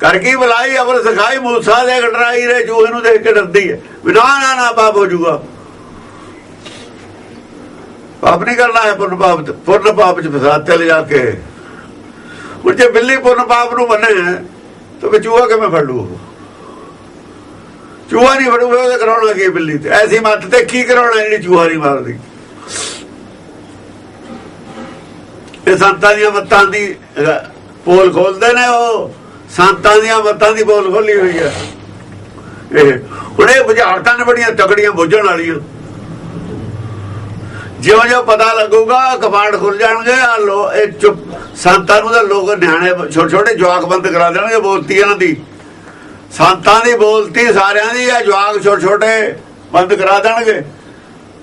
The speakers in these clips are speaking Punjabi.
करके बुलाई अमर सिखाई मूसा दे कटराई रे चूहे नूं देख के डरदी है भी ना ना ना पाप हो जूगा। पाप नहीं करना है, पुण्य पाप च फसाद चले जाके। और जे बिल्ली पुण्य पाप नूं मने तो फिर चूहा किवें फड़ लू? चूहा नहीं फड़ूगा तो कराउणा की बिल्ली ते? ऐसी मत ते की कराउणा जिहड़ी चूहा नहीं मारदी। ये संतां दी मत्तां दी पोल खोलते ने, वो संतां दी मत्तां दी पोल खोली हुई है। हुण ये बुझारतां ने बड़ियां तगड़ियां बुझण वालियां। ज्यों ज्यों पता लगूगा कपाड़ खुल जाएंगे। चुप संतां नूं तां लोग न्याणे छोटे छोटे जवाक बंद करा देणगे बोलती इन्हां दी। संतां दी बोलती सारियां दी या जवाक छोटे छोटे बंद करा देणगे।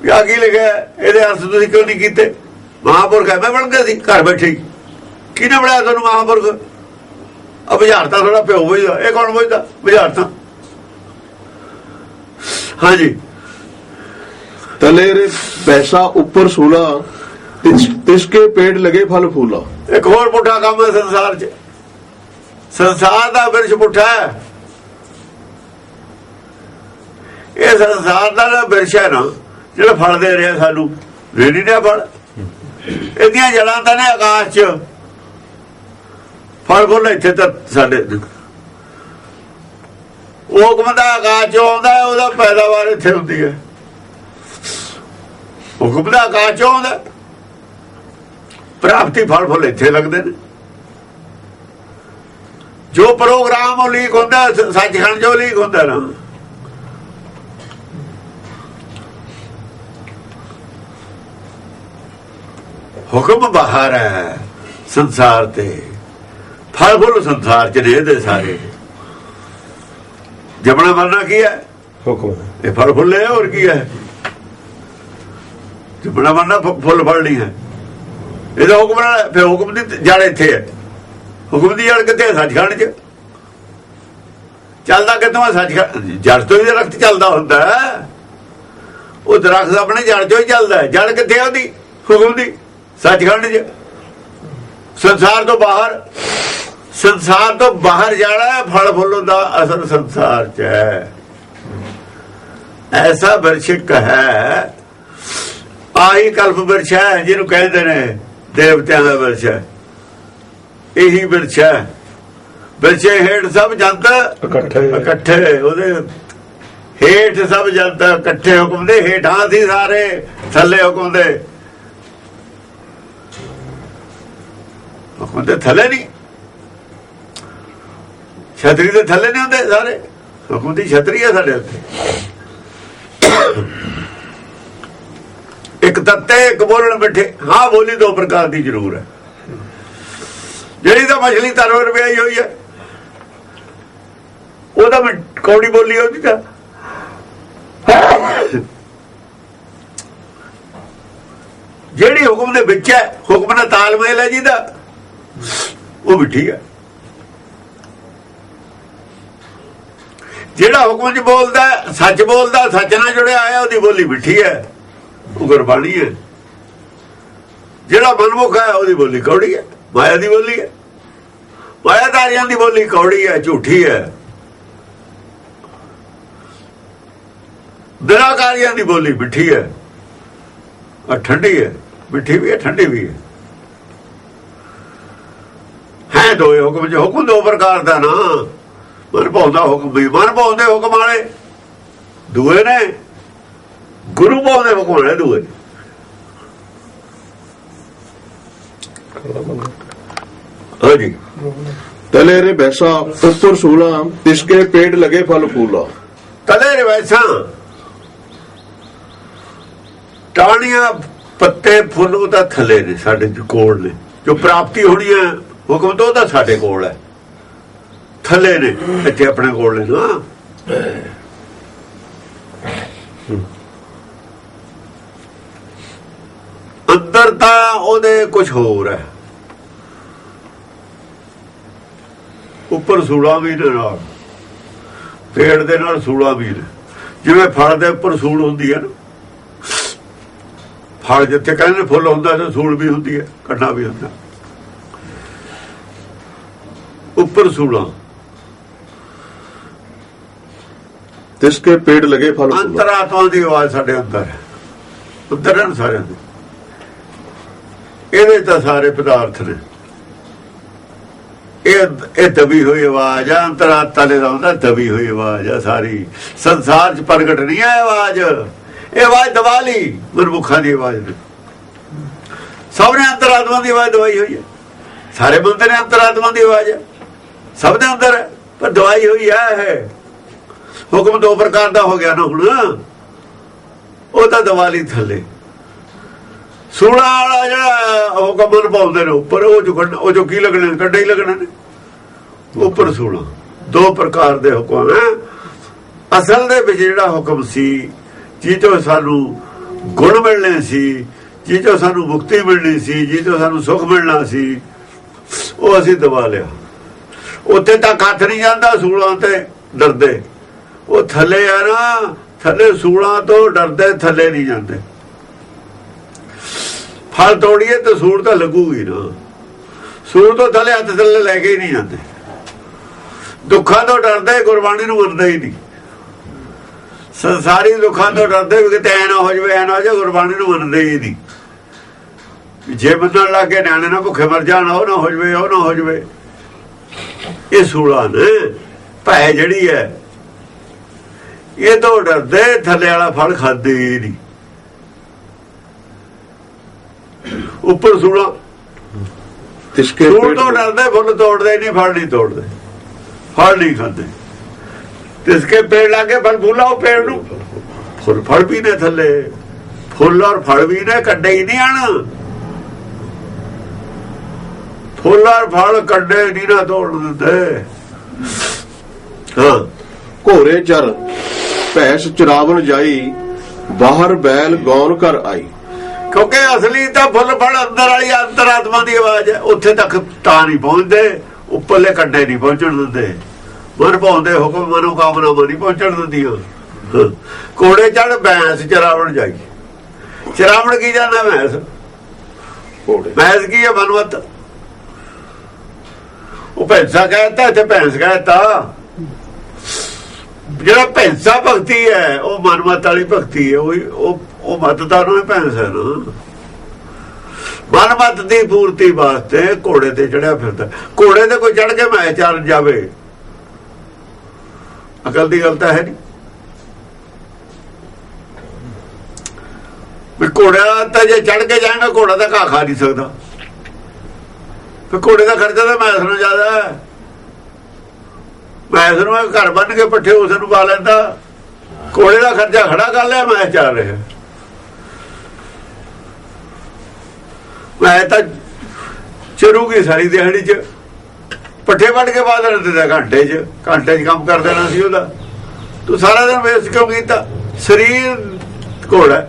क्या की लिखिਆ ਇਹਦੇ अर्थ ਤੁਸੀਂ क्यों नहीं कीते? महापुरख ਐਵੇਂ बन गए सी घर बैठे। किहने बनाया तुहानूं महापुरख? अब बुझारता थोड़ा प्यो बुझदा, ये कौन बुझदा? बुझारता। हाँ जी। तले रे पैसा ऊपर सूला, तिसके पेड़ लगे फल फूला। एक होर पुठा काम है संसार च। संसार दा बिरछ पुठा है। ये संसार दा बिरछ है ना ਜਿਹੜਾ फल दे रहा सानू, दे नहीं रहा फल। इहदियां जड़ां तां ने आकाश च, फल फुल इत्थे तां साडे। हुकम दा आकाश चों आउंदा है, ओहदा पैदावार इत्थे हुंदी है। हुकम दा आकाश चों आउंदा, प्राप्ति फल फुल इत्थे लगदे ने। जो प्रोग्राम ਉਹ ਲੀਕ ਹੁੰਦਾ ਸੱਚਖੰਡ ਜੋ ਲੀਕ ਹੁੰਦਾ ਨਾ, हुक्म बाहर है संसार ते, फल फुल संसार च ने सारे। जमना मरना की है? हुक्म। ये फल फुल है और की है? जमना मरना फुल फल नहीं है। ये तो हुक्म है। फिर हुक्म की जड़ इत्थे है। हुक्म की जड़ कित्थे? सचखंड च। चलदा कित्थों है? सचखंड। जड़ तो ही दरख्त चलदा हुंदा है। वो दरख्त अपने जड़ चों ही चलदा है। जड़ कित्थे है ओहदी? हुक्म दी सचखंड च। संसार तो बाहर, संसार तो बाहर जाना है। फल फुल दा असल संसार च है। ऐसा वृक्षिक है, आही कल्प वृक्ष है जिन्हों कहते ने देवत्यां दा वृक्ष है। यही वृक्ष है। वृक्षे हेठ सब जंत इकट्ठे, ओहदे हेठ सब जंत इकट्ठे। हुक्म दे हेठां सी सारे, थल्ले हुक्म दे। हुक्म दे थल्ले नहीं, छतरी दे थल्ले नहीं होंदे सारे। हुक्म दी छतरी है साडे उत्ते। एक तत्ते एक बोलण बैठे। हाँ बोली दो प्रकार की जरूर है। ਜਿਹੜੀ ਤਾਂ मछली तरवर रुपयाई हुई है ਉਹਦਾ मैं कौड़ी बोली ਉਹਦੀ ਤਾਂ। ਜਿਹੜੀ ਹੁਕਮ ਦੇ ਵਿੱਚ ਹੈ, ਹੁਕਮ ਨਾਲ ਤਾਲਮੇਲ ਹੈ ਜਿਹਦਾ, ਉਹ ਮਿੱਠੀ ਹੈ। ਜਿਹੜਾ ਹੁਕਮ 'ਚ ਬੋਲਦਾ ਸੱਚ ਬੋਲਦਾ, ਸੱਚ ਨਾਲ ਜੁੜਿਆ ਆਇਆ, ਉਹਦੀ ਬੋਲੀ ਮਿੱਠੀ ਹੈ, ਉਹ ਗੁਰਬਾਣੀ ਹੈ। ਜਿਹੜਾ ਮਨਮੁਖ ਹੈ ਉਹਦੀ ਬੋਲੀ ਕੌੜੀ ਹੈ, ਮਾਇਆ ਦੀ ਬੋਲੀ ਹੈ। ਮਾਇਆਦਾਰੀਆਂ ਦੀ ਬੋਲੀ ਕੌੜੀ ਹੈ, ਝੂਠੀ ਹੈ। ਨਿਰਾਕਾਰੀਆਂ ਦੀ ਬੋਲੀ ਮਿੱਠੀ ਹੈ, ਠੰਡੀ है। मिठी भी है, ठंडी भी है। है दो हुक्म जो। हुक्म दो प्रकार का ना, मन भाउंदा हुक्म भी, मन भाउंदे हुक्म वाले दूए ने, गुरु भाउंदे हुक्म वाले दूए। हाँ जी। तले रे भैंसा ऊपर सूला, तिसके पेड़ लगे फल फूला। तले रे भैंसा, टाणियां पत्ते फुल ਉਹਦਾ ਥੱਲੇ ਨੇ, ਸਾਡੇ ਕੋਲ ਨੇ। ਜੋ ਪ੍ਰਾਪਤੀ ਹੋਣੀ ਹੈ ਹੁਕਮ ਤੋਂ, ਉਹਦਾ ਸਾਡੇ ਕੋਲ ਹੈ, ਥੱਲੇ ਨੇ, ਇੱਥੇ ਆਪਣੇ ਕੋਲ ਨੇ ਨਾ। ਅੰਦਰ ਤਾਂ ਉਹਦੇ ਕੁਝ ਹੋਰ ਹੈ। ਉੱਪਰ ਸੂਲਾਂ ਵੀ ਨੇ ਨਾਲ, ਪੇੜ ਦੇ ਨਾਲ ਸੂਲਾਂ ਵੀ ਨੇ। ਜਿਵੇਂ ਫਲ ਦੇ ਉੱਪਰ ਸੂਲ ਹੁੰਦੀ ਹੈ ਨਾ, फल जिथे कहने फुल होंदा तो सूल भी होंदी है, कट्ठा भी होंदा। उपर सूला तिसके पेड़ लगे फल फूला। अंतरात्मा की आवाज साढ़े अंदर है, अंदर है सारे ये तो सारे पदार्थ ने। ये दबी हुई आवाज है, अंतरात्मा ने लाता दबी हुई आवाज है सारी। संसार च प्रगट नहीं है आवाज, ये आवाज दबा ली गुरमुखा की आवाज ने। सबने अंतरात्मा की आवाज दवाई हुई है, सारे बंदे ने अंतरात्मा की आवाज है, सब ने अंदर है पर दवाई हुई है। हुक्म दो प्रकार का हो गया ना हुण, वो तो दवा ली थले। सूला वाला जरा हुक्म मन पाते ने उपर, वो जो की लगने कंडे ही लगने ने उपर सूला। दो प्रकार के हुक्म है। असल दे विच जिहड़ा हुक्म सी जिसों सानू गुण मिलने सी, जिसों सानू मुक्ति मिलनी सी, जिसों सानू सुख मिलना सी, वो असीं दबा लिया। उत्थे तक हथ नहीं जाता, सूलों ते डरदे। वो थले है ना, थले सूलों तो डरदे, थले नहीं जाते। फल तोड़िए तो सूर तो लगूगी ना, सूर तो थले हथ थले लैके ही नहीं जाते। दुखा तो डरदे, गुरबाणी नूं मनदे ही नहीं। संसारी दुखा तो डरदे भी किते ऐ ना हो जाए, ऐ ना हो जाए, गुरबाणी नूं मनदे ही नहीं। जे मनण लग गए न्याणे ना भुखे मर जाण, ओ ना हो जाए, ओ ना हो जाए। ये सूला ने भै जड़ी है, ये तो डरदे, थले वाला फल खाते ही नहीं। उपर सूला तिसके सूल पेड़ तो डरदे, फुल तोड़ते नहीं, फल नहीं तोड़ते, फल नहीं खाते। तिसके पेड़ लागे फल फूला, वो पेड़ नूं फुल फल भी ने थले, फुल और फल भी ने, कड्डे ही नहीं आण। फुल और फल कड्डे नहीं ना तोड़ देते। हाँ, घोरे चर भैंस चरावन जाई, बाहर बैल गौन कर आई। क्योंकि असली तो फुल फल अंदर वाली अंतरात्मा की आवाज है। उत्थे तक तां नहीं पहुंचते, उपरले कंडे नहीं पहुंचण दिंदे। मन पाउंदे हुक्म मनोकामना नहीं पहुंचण दिंदियां। घोड़े चढ़ भैंस चरावण जाई। चरावण की जाना भैंस, भैंस की है मनमत। वो भैंसा कहता, इत्थे भैंस कहता। ਜਿਹੜਾ ਭੈਂਸਾ ਭਗਤੀ है वो मनमत वाली भगती है। वो मत ਦਾ ਨੂੰ ਭੈਂਸ है ना। मनमत ਦੀ ਪੂਰਤੀ ਵਾਸਤੇ ਘੋੜੇ ਤੇ ਚੜਿਆ ਫਿਰਦਾ। ਘੋੜੇ ਤੇ ਕੋਈ ਚੜ ਕੇ ਮੈਂ ਚੱਲ ਜਾਵੇ, ਅਕਲ ਦੀ ਗੱਲ ਤਾਂ ਹੈ ਨਹੀਂ ਵੀ। ਘੋੜਾ ਤਾਂ ਜੇ ਚੜ ਕੇ ਜਾਏਗਾ, ਘੋੜਾ ਤਾਂ ਘਾਹ ਖਾ ਨਹੀਂ ਸਕਦਾ। ਫਿਰ ਘੋੜੇ ਦਾ ਖਰਚਾ ਤਾਂ ਮੈਸ ਨੂੰ ਜ਼ਿਆਦਾ ਹੈ। मैस ਨੂੰ घर बन के पट्ठे उस पा लेंदा, घोड़े का खर्चा खड़ा कर लिया, मैस चल रहा। मैं तो चरूगी सारी दिहाड़ी च, पट्ठे बन के पा देना घंटे च काम कर देना सी ओदा। तू सारा दिन वेस्ट क्यों कीता? शरीर घोड़ा,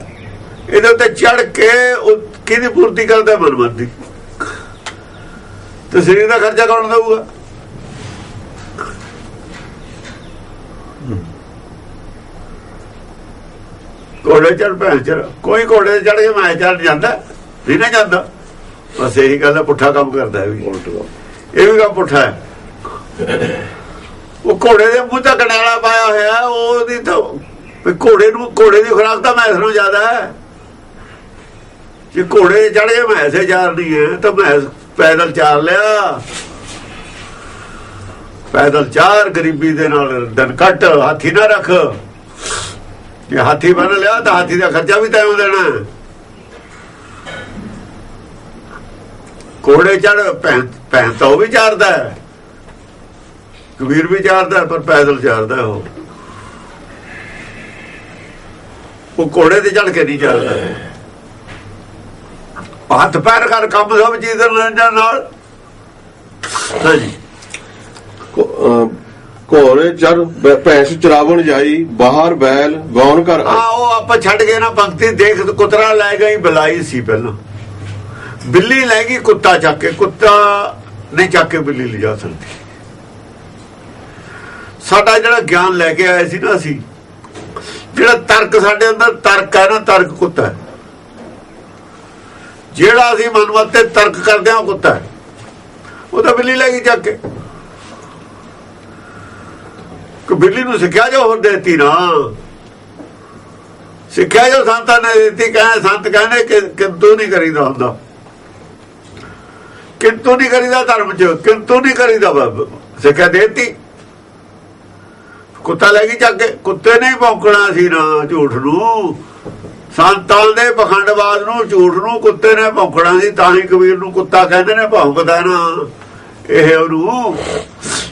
ये चढ़ के किहदी पूर्ति करता? मनमत दी। तो शरीर का खर्चा कौन देऊगा? घोड़े चढ़ भैंस चढ़, कोई घोड़े चढ़ के मैं चढ़ जाता नहीं ना जाता। बस यही गल है, पुट्ठा काम करता है। ये भी काम पुट्ठा है। वो घोड़े के मुंह तक कनाला पाया होया, तो घोड़े की खुराक तो मैस नूं ज्यादा है। जे घोड़े चढ़ के मैसे चारनी है तो मैस पैदल चार लिया, पैदल चार, गरीबी दे नाल दिन कट, हाथी ना रख। जे हाथी बन लिया तो हाथी का खर्चा भी तैं देना। घोड़े चढ़ भैंस तो भी चारदा है, कबीर भी चारदा है, पर पैदल चारदा है। वो घोड़े ते चढ़ के नहीं चारदा है। हथ पैर कर काम सब चीज नाल। हाँ जी, घोड़े चर भैंस चरावन जाई, बाहर बैल गौन कर आई। हाँ, वो आप छड़ गए ना पंक्ति। देख कुतरा लै गई बिलाई सी, पहला बिल्ली लै गई कुत्ता चक के। कुत्ता नहीं चक के बिल्ली ले जा सकती। साडा जिहड़ा ज्ञान लैके आए सी ना, असीं जिहड़ा तर्क साडे अंदर तर्क है ना, तर्क कुत्ता है। जिहड़ा असीं मनमत ते तर्क करदे हां, कुत्ता है। वो तो बिल्ली लै गई चक के। ਕਿ ਬਿੱਲੀ ਨੂੰ ਸਿੱਖਿਆ ਜੋ ਹੋਰ ਦੇਤੀ ਨਾ, ਸਿੱਖਿਆ ਜੋ ਸੰਤਾਂ ਨੇ ਦਿੱਤੀ। ਕਹਿੰਦੇ ਸੰਤ ਕਹਿੰਦੇ ਕਿ ਕਿੰਤੂ ਨਹੀਂ ਕਰੀਦਾ ਹੁੰਦਾ, ਕਿੰਤੂ ਨਹੀਂ ਕਰੀਦਾ ਧਰਮ ਚ, ਕਿੰਤੂ ਨਹੀਂ ਕਰੀਦਾ। ਸਿੱਖਿਆ ਦੇਤੀ, ਕੁੱਤਾ ਲੈ ਗਈ ਚੱਕ ਕੇ। ਕੁੱਤੇ ਨੇ ਭੌਂਕਣਾ ਸੀ ਨਾ ਝੂਠ ਨੂੰ, ਸੰਤਾਂ ਦੇ ਪਖੰਡਵਾਦ ਨੂੰ, ਝੂਠ ਨੂੰ ਕੁੱਤੇ ਨੇ ਭੌਂਕਣਾ ਸੀ। ਤਾਂ ਹੀ ਕਬੀਰ ਨੂੰ ਕੁੱਤਾ ਕਹਿੰਦੇ ਨੇ, ਭੌਂਕਦਾ ਨਾ ਇਹ ਉਹਨੂੰ,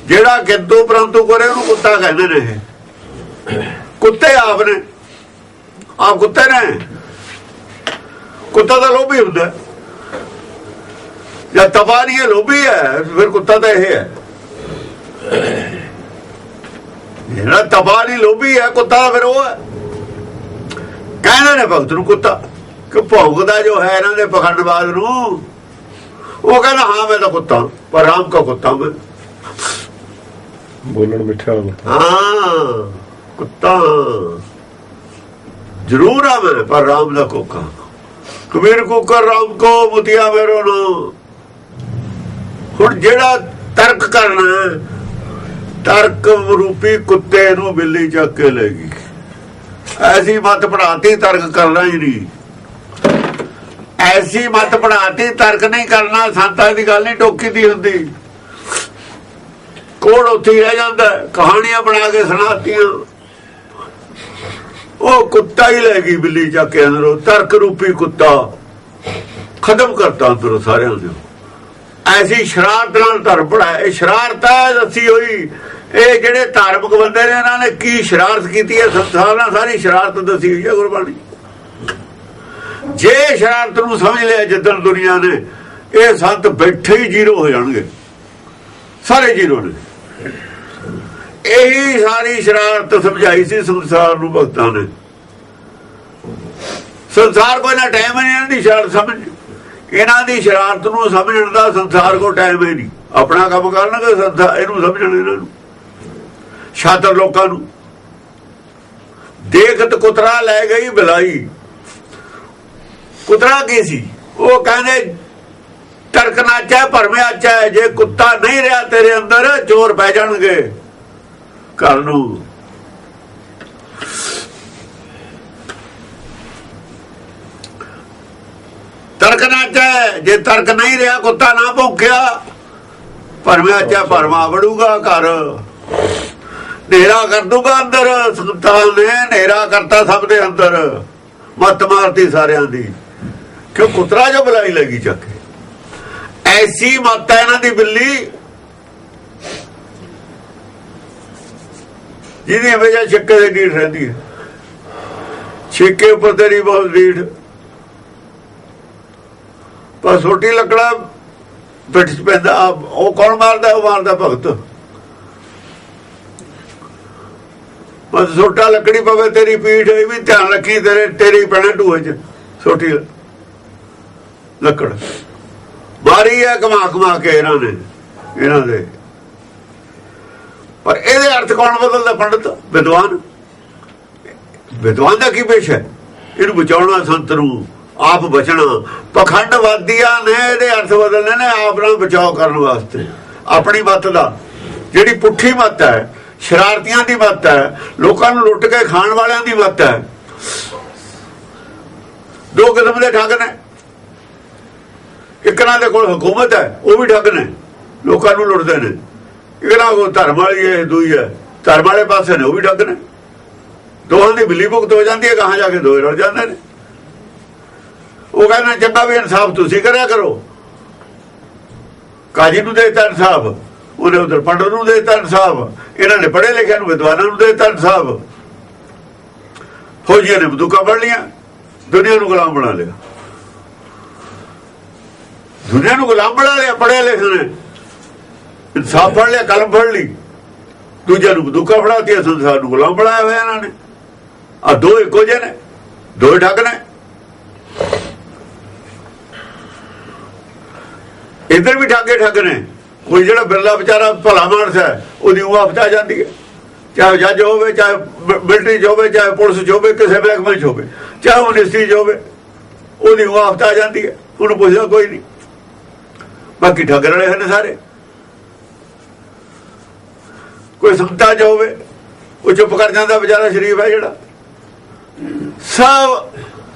ਜਿਹੜਾ ਕਿੰਤੂ ਪਰੰਤੂ ਕਰੇ ਉਹਨੂੰ ਕੁੱਤਾ ਕਹਿੰਦੇ ਨੇ। ਇਹ ਕੁੱਤੇ ਆਪ ਨੇ, ਆਪ ਕੁੱਤੇ ਨੇ। ਕੁੱਤਾ ਤਾਂ ਲੋਭੀ ਹੁੰਦਾ, ਜਾਂ ਤਪਾ ਨਹੀਂ ਹੈ, ਲੋਭੀ ਹੈ, ਫਿਰ ਕੁੱਤਾ ਤਾਂ ਇਹ ਹੈ। ਜਿਹੜਾ ਤਪਾ ਨਹੀਂ ਲੋਭੀ ਹੈ, ਕੁੱਤਾ ਫਿਰ ਉਹ ਹੈ। ਕਹਿੰਦੇ ਨੇ ਭਗਤ ਨੂੰ ਕੁੱਤਾ, ਕਿ ਭੌਂਕਦਾ ਜੋ ਹੈ ਇਹਨਾਂ ਦੇ ਪਖੰਡਵਾਦ ਨੂੰ। ਉਹ ਕਹਿੰਦਾ ਹਾਂ ਮੈਂ ਤਾਂ ਕੁੱਤਾ, ਪਰ ਰਾਮ ਕਾ ਕੁੱਤਾ ਮੈਂ, ਬੋਲਣ ਮਿੱਠਾ ਹਾਂ ਕੁੱਤਾ ਜ਼ਰੂਰ ਆ ਮੈਂ, ਪਰ ਰਾਮ ਦਾ ਕੋਕਾ। ਕਬੀਰ ਕੁਕਰ ਰਾਮ ਕੋ ਮੁਤਿਆ ਮੇਰੋ ਨਾ। ਹੁਣ ਜਿਹੜਾ ਤਰਕ ਕਰਨਾ, ਤਰਕ ਰੂਪੀ ਕੁੱਤੇ ਨੂੰ ਬਿੱਲੀ ਚੱਕ ਕੇ ਲੈ ਗਈ। ਐਸੀ ਮਤ ਪੜਾਤੀ, ਤਰਕ ਕਰਨਾ ਹੀ ਨਹੀਂ। ਐਸੀ ਮਤ ਪੜਾਤੀ, ਤਰਕ ਨਹੀਂ ਕਰਨਾ। ਸੰਤਾਂ ਦੀ ਗੱਲ ਨਹੀਂ ਟੋਕੀ ਦੀ ਹੁੰਦੀ, ਕੋੜ ਉੱਥੇ ਹੀ ਰਹਿ ਜਾਂਦਾ। ਕਹਾਣੀਆਂ ਬਣਾ ਕੇ ਸੁਣਾਤੀਆਂ। ਉਹ ਕੁੱਤਾ ਹੀ ਲੈ ਗਈ ਬਿੱਲੀ ਚੱਕ ਕੇ ਅੰਦਰੋਂ। ਤਰਕ ਰੂਪੀ ਕੁੱਤਾ ਖਤਮ ਕਰਤਾ ਅੰਦਰੋਂ ਸਾਰਿਆਂ ਨੂੰ। ਐਸੀ ਸ਼ਰਾਰਤ ਨਾਲ ਧਰਮ ਪੜਾਇਆ। ਇਹ ਸ਼ਰਾਰਤ ਹੈ ਦੱਸੀ ਹੋਈ। ਇਹ ਜਿਹੜੇ ਧਾਰਮਿਕ ਬੰਦੇ ਨੇ, ਇਹਨਾਂ ਨੇ ਕੀ ਸ਼ਰਾਰਤ ਕੀਤੀ ਹੈ ਸੰਸਾਰ ਨਾਲ, ਸਾਰੀ ਸ਼ਰਾਰਤ ਦੱਸੀ ਹੋਈ ਹੈ ਗੁਰਬਾਣੀ। ਜੇ ਸ਼ਰਾਰਤ ਨੂੰ ਸਮਝ ਲਿਆ ਜਿੱਦਣ ਦੁਨੀਆ ਨੇ, ਇਹ ਸੰਤ ਬੈਠੇ ਹੀ ਜ਼ੀਰੋ ਹੋ ਜਾਣਗੇ, ਸਾਰੇ ਜ਼ੀਰੋ ਨੇ। ਇਹੀ ਸਾਰੀ ਸ਼ਰਾਰਤ ਸਮਝਾਈ ਸੀ ਸੰਸਾਰ ਨੂੰ ਭਗਤਾਂ ਨੇ। ਸੰਸਾਰ ਕੋਈ ਨਾ ਟਾਈਮ ਨਹੀਂ ਇਹਨਾਂ ਦੀ ਸ਼ਰਾਰਤ ਸਮਝ, ਇਹਨਾਂ ਦੀ ਸ਼ਰਾਰਤ ਨੂੰ ਸਮਝਣ ਦਾ ਸੰਸਾਰ ਕੋ ਟਾਈਮ ਹੀ ਨਹੀਂ। ਆਪਣਾ ਕੰਮ ਕਰਨਗੇ ਸੰਸਾਰ, ਇਹਨੂੰ ਸਮਝਣ ਇਹਨਾਂ ਨੂੰ, ਸ਼ਾਤਰ ਲੋਕਾਂ ਨੂੰ। ਦੇਖਤ ਕੁਤਰਾ ਲੈ ਗਈ ਬਿਲਾਈ। ਕੁਤਰਾ ਕੀ ਸੀ? ਉਹ ਕਹਿੰਦੇ ਤਰਕ ਨਾਚਾ ਭਰਮਿਆ ਆਚਾ। ਜੇ ਕੁੱਤਾ ਨਹੀਂ ਰਿਹਾ ਤੇਰੇ ਅੰਦਰ, ਚੋਰ ਪੈ ਜਾਣਗੇ ਘਰ ਨੂੰ। ਤਰਕ ਨਾਚਾ, ਜੇ ਤਰਕ ਨਹੀਂ ਰਿਹਾ, ਕੁੱਤਾ ਨਾ ਭੌਂਕਿਆ, ਭਰਮਿਆ ਆਚਾ, ਭਰਮਾ ਵੜੂਗਾ ਘਰ, ਹਨੇਰਾ ਕਰ ਦੂਗਾ ਅੰਦਰ। ਸੰਤਾਂ ਨੇ ਹਨੇਰਾ ਕਰਤਾ ਸਭ ਦੇ ਅੰਦਰ, ਮੱਤ ਮਾਰਤੀ ਸਾਰਿਆਂ ਦੀ। ਕਿਉਂ? ਕੁਤਰਾ ਜੋ ਬੁਲਾਈ ਲੱਗੀ ਚੱਕ ਕੇ। ਐਸੀ ਮੱਤ ਹੈ ਇਹਨਾਂ ਦੀ ਬਿੱਲੀ, ਜਿਹਦੀ ਹਮੇਸ਼ਾ ਛਿੱਕੇ ਦੀ ਢੀਠ ਰਹਿੰਦੀ ਹੈ। ਛਿੱਕੇ ਉੱਪਰ ਤੇਰੀ ਬਹੁਤ ਢੀਠ, ਪਰ ਛੋਟੀ ਲੱਕੜਾ ਪਿੱਠ 'ਚ ਪੈਂਦਾ। ਉਹ ਕੌਣ ਮਾਰਦਾ? ਉਹ ਮਾਰਦਾ ਭਗਤ। ਬਸ ਛੋਟਾ ਲੱਕੜੀ ਪਵੇ ਤੇਰੀ ਪੀਠ, ਇਹ ਵੀ ਧਿਆਨ ਰੱਖੀ, ਤੇਰੀ ਪੈਣਾ ਢੂਏ 'ਚ ਛੋਟੀ ਲੱਕੜ ਮਾਰੀ ਹੈ ਘੁਮਾ ਕੇ ਇਹਨਾਂ ਨੇ, ਇਹਨਾਂ ਦੇ। ਪਰ ਇਹਦੇ ਅਰਥ ਕੌਣ ਬਦਲਦਾ? ਪੰਡਤ, ਵਿਦਵਾਨ। ਵਿਦਵਾਨ ਦਾ ਕੀ ਪੇਸ਼ ਹੈ? ਇਹਨੂੰ ਬਚਾਉਣਾ, ਸੰਤ ਨੂੰ ਆਪ ਬਚਣਾ। ਪਖੰਡਵਾਦੀਆਂ ਨੇ ਇਹਦੇ ਅਰਥ ਬਦਲਨੇ ਨੇ ਆਪ ਨਾਲ ਬਚਾਓ ਕਰਨ ਵਾਸਤੇ। ਆਪਣੀ ਮੱਤ ਦਾ, ਜਿਹੜੀ ਪੁੱਠੀ ਮੱਤ ਹੈ, ਸ਼ਰਾਰਤੀਆਂ ਦੀ ਮੱਤ ਹੈ, ਲੋਕਾਂ ਨੂੰ ਲੁੱਟ ਕੇ ਖਾਣ ਵਾਲਿਆਂ ਦੀ ਮੱਤ ਹੈ। ਦੋ ਕਿਸਮ ਦੇ ਠੱਗ ਨੇ। ਇਕਨਾਂ ਦੇ ਕੋਲ ਹਕੂਮਤ ਹੈ, ਉਹ ਵੀ ਠੱਗ ਨੇ, ਲੋਕਾਂ ਨੂੰ ਲੁੱਟਦੇ ਨੇ। ਇਕਨਾਂ ਕੋਲ ਧਰਮ ਵਾਲੀ ਹੈ, ਦੂਈ ਹੈ ਧਰਮ ਵਾਲੇ ਪਾਸੇ ਨੇ, ਉਹ ਵੀ ਠੱਗ ਨੇ। ਦੋਹਾਂ ਦੀ ਬਿੱਲੀ ਭੁਗਤ ਹੋ ਜਾਂਦੀ ਹੈ, ਕਹਾਂ ਜਾ ਕੇ ਦੋਏ ਰਲ ਜਾਂਦੇ ਨੇ। ਉਹ ਕਹਿੰਦਾ ਚੰਗਾ ਵੀ ਇਨਸਾਫ ਤੁਸੀਂ ਕਰਿਆ ਕਰੋ। ਕਾਜੀ ਨੂੰ ਦੇ ਦਿੱਤਾ ਇਨਸਾਫ, ਉਹਨੇ ਉਧਰ ਪੰਡਤ ਨੂੰ ਦੇ ਦਿੱਤਾ ਇਨਸਾਫ, ਇਹਨਾਂ ਨੇ ਪੜ੍ਹੇ ਲਿਖਿਆ ਨੂੰ ਵਿਦਵਾਨਾਂ ਨੂੰ ਦੇ ਦਿੱਤਾ ਇਨਸਾਫ। ਫੌਜੀਆਂ ਨੇ ਬੰਦੂਕਾਂ ਫੜ ਲੀਆਂ, ਦੁਨੀਆ ਨੂੰ ਗੁਲਾਮ ਬਣਾ ਲਿਆ। ਦੁਨੀਆ ਨੂੰ ਗੁਲਾਮ ਬਣਾ ਲਿਆ ਪੜ੍ਹੇ ਲਿਖੇ ਨੇ। ਇਨਸਾਫ ਫੜ ਲਿਆ, ਕਲਮ ਫੜ ਲਈ, ਦੂਜਿਆਂ ਨੂੰ ਬੰਦੂਕਾਂ ਫੜਾਤੀਆਂ, ਸੰਸਾਰ ਨੂੰ ਗੁਲਾਮ ਬਣਾਇਆ ਹੋਇਆ ਇਹਨਾਂ ਨੇ। ਆ ਦੋ ਇੱਕੋ ਜਿਹੇ ਨੇ, ਦੋ ਠੱਗ ਨੇ। ਇੱਧਰ ਵੀ ਠੱਗ ਨੇ। ਕੋਈ ਜਿਹੜਾ ਬਿਰਲਾ ਵਿਚਾਰਾ ਭਲਾ ਮਾਨਸ ਹੈ, ਉਹਦੀ ਉਹ ਆਫਤਾ ਜਾਂਦੀ ਹੈ। ਚਾਹੇ ਜੱਜ ਹੋਵੇ, ਚਾਹੇ ਮਿਲਟਰੀ 'ਚ ਹੋਵੇ, ਚਾਹੇ ਪੁਲਿਸ 'ਚ ਹੋਵੇ, ਕਿਸੇ ਮਹਿਕਮੇ 'ਚ ਹੋਵੇ, ਚਾਹੇ ਉਹ ਮਿਨਿਸਟਰੀ 'ਚ ਹੋਵੇ, ਉਹਦੀ ਉਹ ਆਫਤਾ ਜਾਂਦੀ ਹੈ। ਉਹਨੂੰ ਪੁੱਛਦਾ ਕੋਈ ਨਹੀਂ। ਬਾਕੀ ਠੱਗ ਰਲੇ ਹਨ ਸਾਰੇ। ਕੋਈ ਸੰਗਤਾਂ 'ਚ ਹੋਵੇ, ਉਹ ਚੁੱਪ ਕਰ ਜਾਂਦਾ ਵਿਚਾਰਾ ਸ਼ਰੀਫ ਹੈ ਜਿਹੜਾ। ਸਭ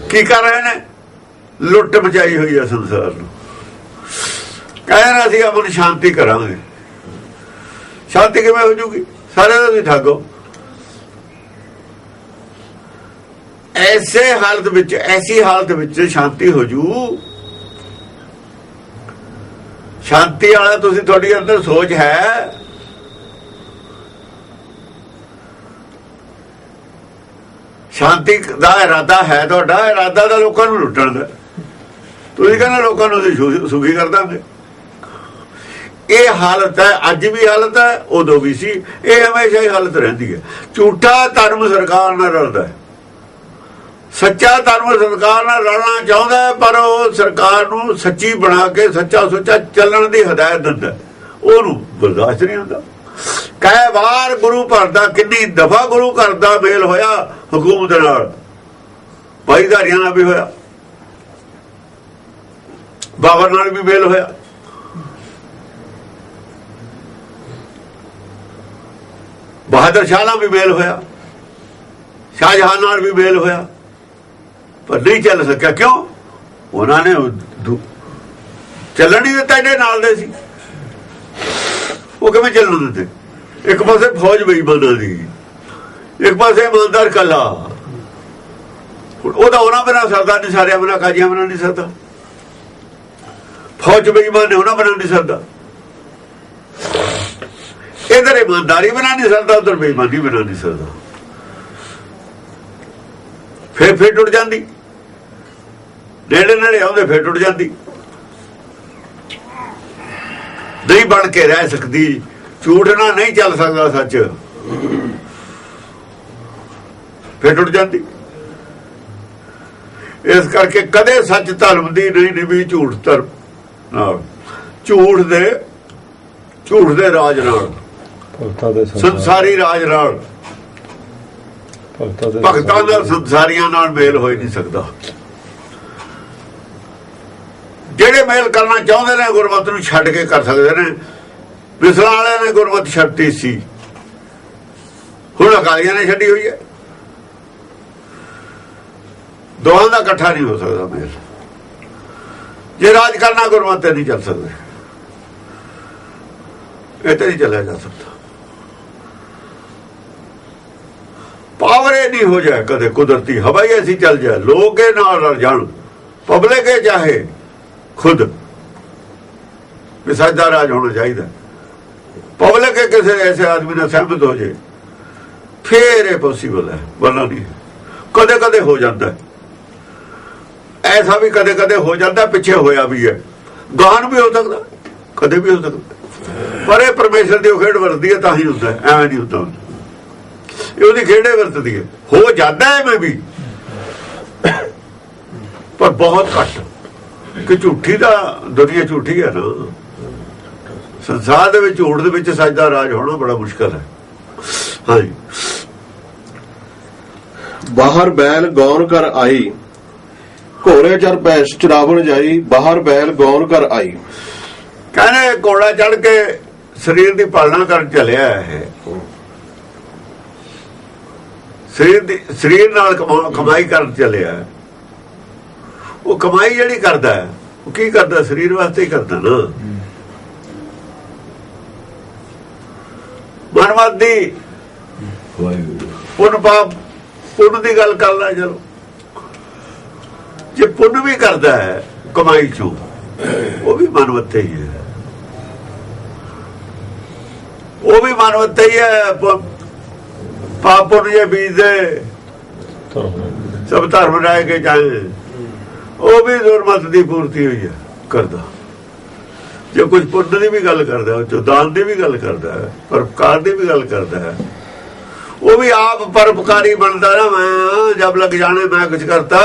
ਕੀ ਕਰ ਰਹੇ ਨੇ? ਲੁੱਟ ਮਚਾਈ ਹੋਈ ਹੈ ਸੰਸਾਰ ਨੂੰ। ਕਹਿੰਦੇ ਅਸੀਂ ਅਮਨ ਸ਼ਾਂਤੀ ਕਰਾਂਗੇ। ਸ਼ਾਂਤੀ ਕਿਵੇਂ ਹੋ ਜੂਗੀ? ਸਾਰੇ ਦਾ ਵੀ ਠੱਗੋ। ਐਸੀ ਹਾਲਤ ਵਿੱਚ ਸ਼ਾਂਤੀ ਹੋ ਜੂ। ਸ਼ਾਂਤੀ ਵਾਲਾ ਤੁਸੀਂ, ਤੁਹਾਡੀ ਅੰਦਰ ਸੋਚ ਹੈ? ਸ਼ਾਂਤੀ ਦਾ ਇਰਾਦਾ ਹੈ ਤੁਹਾਡਾ? ਇਰਾਦਾ ਦਾ ਲੋਕਾਂ ਨੂੰ ਲੁੱਟਣ ਦਾ। ਤੁਸੀਂ ਕਹਿੰਦੇ ਲੋਕਾਂ ਨੂੰ ਅਸੀਂ ਸੁਖੀ ਕਰ ਦਾਂਗੇ। ਇਹ ਹਾਲਤ ਹੈ, ਅੱਜ ਵੀ ਹਾਲਤ ਹੈ, ਉਦੋਂ ਵੀ ਸੀ, ਇਹ ਹਮੇਸ਼ਾ ਹੀ ਹਾਲਤ ਰਹਿੰਦੀ ਹੈ। ਝੂਠਾ ਧਰਮ ਸਰਕਾਰ ਨਾਲ ਰਲਦਾ ਹੈ, ਸੱਚਾ ਧਰਮ ਸਰਕਾਰ ਨਾਲ ਰਲਣਾ ਚਾਹੁੰਦਾ, ਪਰ ਉਹ ਸਰਕਾਰ ਨੂੰ ਸੱਚੀ ਬਣਾ ਕੇ ਸੱਚਾ ਸੁੱਚਾ ਚੱਲਣ ਦੀ ਹਦਾਇਤ ਦਿੰਦਾ, ਉਹਨੂੰ ਬਰਦਾਸ਼ਤ ਨਹੀਂ ਹੁੰਦਾ। ਕਈ ਵਾਰ ਗੁਰੂ ਘਰ ਦਾ, ਕਿੰਨੀ ਦਫਾ ਗੁਰੂ ਘਰ ਦਾ ਮੇਲ ਹੋਇਆ ਹਕੂਮਤ ਨਾਲ, ਭਾਈਦਾਰੀਆਂ ਨਾਲ ਵੀ ਹੋਇਆ, ਬਾਬਰ ਨਾਲ ਵੀ ਮੇਲ ਹੋਇਆ, ਬਹਾਦਰ ਸ਼ਾਹ ਨਾਲ ਵੀ ਮੇਲ ਹੋਇਆ, ਸ਼ਾਹਜਹਾਨ ਨਾਲ ਵੀ ਮੇਲ ਹੋਇਆ, ਪਰ ਨਹੀਂ ਚੱਲ ਸਕਿਆ। ਕਿਉਂ? ਉਹਨਾਂ ਨੇ ਚੱਲਣ ਨਹੀਂ ਦਿੱਤਾ, ਇਹਦੇ ਨਾਲ ਦੇ ਸੀ। ਉਹ ਕਿਵੇਂ ਚੱਲਣ ਦਿੰਦੇ? ਇੱਕ ਪਾਸੇ ਫੌਜ ਬੇਈਮਾਨਾਂ ਦੀ, ਇੱਕ ਪਾਸੇ ਇਮਾਨਦਾਰ ਕੱਲਾ। ਉਹਦਾ ਉਹਨਾਂ ਬਿਨਾਂ ਸਰਦਾ ਨਹੀਂ, ਸਾਰਿਆਂ ਬਿਨਾਂ, ਕਾਜ਼ੀਆਂ ਬਿਨਾਂ ਨਹੀਂ ਸਰਦਾ। ਫੌਜ ਬੇਈਮਾਨ ਨੇ, ਉਹਨਾਂ ਬਿਨਾਂ ਨਹੀਂ ਸਰਦਾ। ਇਧਰ ਇਮਾਨਦਾਰੀ ਬਿਨਾਂ ਨਹੀਂ ਸਰਦਾ, ਉਧਰ ਬੇਈਮਾਨੀ ਬਿਨਾਂ ਨਹੀਂ ਸਰਦਾ। ਫੇਰ ਟੁੱਟ ਜਾਂਦੀ, ਨੇੜੇ ਆਉਂਦੇ ਫੇਰ ਟੁੱਟ ਜਾਂਦੀ, ਨਹੀਂ ਬਣ ਕੇ ਰਹਿ ਸਕਦੀ। ਝੂਠ ਨਾਲ ਨਹੀਂ ਚੱਲ ਸਕਦਾ ਸੱਚ, ਫੇਰ ਟੁੱਟ ਜਾਂਦੀ। ਇਸ ਕਰਕੇ ਕਦੇ ਸੱਚ ਧਰਮ ਦੀ ਨਹੀਂ ਨਿਭੀ ਝੂਠ ਧਰਮ ਨਾਲ, ਝੂਠ ਦੇ ਰਾਜ ਨਾਲ, ਸੰਸਾਰੀ ਰਾਜ ਨਾਲ, ਭਗਤਾਂ ਨਾਲ, ਸੰਸਾਰੀਆਂ ਨਾਲ ਮੇਲ ਹੋ ਹੀ ਨਹੀਂ ਸਕਦਾ। ਜਿਹੜੇ ਮੇਲ ਕਰਨਾ ਚਾਹੁੰਦੇ ਨੇ ਗੁਰਮਤ ਨੂੰ ਛੱਡ ਕੇ ਕਰ ਸਕਦੇ ਨੇ। ਮਿਸਲਾਂ ਵਾਲਿਆਂ ਨੇ ਗੁਰਮਤ ਛੱਡਤੀ ਸੀ, ਹੁਣ ਅਕਾਲੀਆਂ ਨੇ ਛੱਡੀ ਹੋਈ ਹੈ। ਦੋਹਾਂ ਦਾ ਇਕੱਠਾ ਨਹੀਂ ਹੋ ਸਕਦਾ ਮੇਲ। ਜੇ ਰਾਜ ਕਰਨਾ ਗੁਰਮਤ ਤੇ ਨਹੀਂ ਚੱਲ ਸਕਦੇ, ਇਹ ਤੇ ਨਹੀਂ ਚੱਲਿਆ ਜਾ ਸਕਦਾ। ਪਾਵਰ ਇਹ ਨਹੀਂ ਹੋ ਜਾਏ ਕਦੇ ਕੁਦਰਤੀ ਹਵਾ ਹੀ ਐਸੀ ਚੱਲ ਜਾਏ, ਲੋਕ ਇਹ ਨਾਲ ਰਲ ਜਾਣ, ਪਬਲਿਕ ਇਹ ਚਾਹੇ ਖੁਦ ਵੀ ਸੱਚਾ ਰਾਜ ਹੋਣਾ ਚਾਹੀਦਾ, ਪਬਲਿਕ ਕਿਸੇ ਐਸੇ ਆਦਮੀ ਨਾਲ ਸਹਿਮਤ ਹੋ ਜਾਏ, ਫੇਰ ਇਹ ਪੋਸੀਬਲ ਹੈ, ਵਰਨਾ ਨਹੀਂ। ਕਦੇ ਕਦੇ ਹੋ ਜਾਂਦਾ ਐਸਾ, ਵੀ ਕਦੇ ਕਦੇ ਹੋ ਜਾਂਦਾ, ਪਿੱਛੇ ਹੋਇਆ ਵੀ ਹੈ, ਗਾਨ ਵੀ ਹੋ ਸਕਦਾ, ਕਦੇ ਵੀ ਹੋ ਸਕਦਾ। ਪਰ ਇਹ ਪਰਮੇਸ਼ਰ ਦੀ ਖੇਡ ਵਰਤਦੀ ਹੈ ਤਾਂ ਹੀ ਹੁੰਦਾ, ਐਵੇਂ ਨਹੀਂ ਹੁੰਦਾ। ਇਹ ਉਹਦੀ ਖੇਡੇ ਵਰਤਦੀ ਹੈ, ਹੋ ਜਾਂਦਾ ਐਵੇਂ ਵੀ, ਪਰ ਬਹੁਤ ਘੱਟ। ਕਿ ਝੂਠੀ ਦਾ ਦੁਨੀਆ ਝੂਠੀ ਹੈ ਨਾ, ਸੰਸਾਰ ਦੇ ਵਿੱਚ ਝੂਠ ਦੇ ਵਿੱਚ ਸੱਚ ਦਾ ਰਾਜ ਹੋਣਾ ਬੜਾ ਮੁਸ਼ਕਲ ਹੈ। ਹਾਂਜੀ। ਬਾਹਰ ਬੈਲ ਗੌਰ ਕਰ ਆਈ, ਘੋੜੇ ਚਰ ਭੈਂਸ ਚਰਾਵਣ ਜਾਈ, ਬਾਹਰ ਬੈਲ ਗੌਰ ਕਰ ਆਈ। ਕਹਿੰਦੇ ਘੋੜਾ ਚੜ ਕੇ ਸਰੀਰ ਦੀ ਪਾਲਣਾ ਕਰਨ ਚੱਲਿਆ ਹੈ, ਸਰੀਰ ਨਾਲ ਕਮਾਈ ਕਰਨ ਚੱਲਿਆ। ਉਹ ਕਮਾਈ ਜਿਹੜੀ ਕਰਦਾ ਹੈ, ਉਹ ਕੀ ਕਰਦਾ? ਸਰੀਰ ਵਾਸਤੇ ਹੀ ਕਰਦਾ ਨਾ। ਮਨਵਾਦੀ ਪੁੰਨ ਪਾਪ, ਪੁੰਨ ਦੀ ਗੱਲ ਕਰ ਲੈ। ਚਲੋ ਜੇ ਪੁੰਨ ਵੀ ਕਰਦਾ ਹੈ ਕਮਾਈ ਚੋਂ, ਉਹ ਵੀ ਮਨਵੱਤੇ ਹੀ ਹੈ, ਉਹ ਵੀ ਮਨਵੱਤੇ ਹੀ ਹੈ। ਪਾਪ ਪੁੰਨ ਜੇ ਬੀਜਦੇ ਸਭ ਧਰਮ ਰਹਿ ਕੇ ਚਾਹੇ, ਉਹ ਵੀ ਦੁਰਮਤ ਦੀ ਪੂਰਤੀ ਹੋਈ ਹੈ ਕਰਦਾ। ਜੇ ਕੁਝ ਪੁੰਨ ਦੀ ਵੀ ਗੱਲ ਕਰਦਾ, ਉਹ ਚੋਂ ਦਾਨ ਦੀ ਵੀ ਗੱਲ ਕਰਦਾ ਹੈ, ਪਰਉਪਕਾਰ ਦੀ ਵੀ ਗੱਲ ਕਰਦਾ ਹੈ, ਉਹ ਵੀ ਆਪ ਪਰਉਪਕਾਰੀ ਬਣਦਾ ਨਾ। ਮੈਂ ਜਬ ਲੱਗ ਜਾਣੇ ਮੈਂ ਕੁਝ ਕਰਤਾ,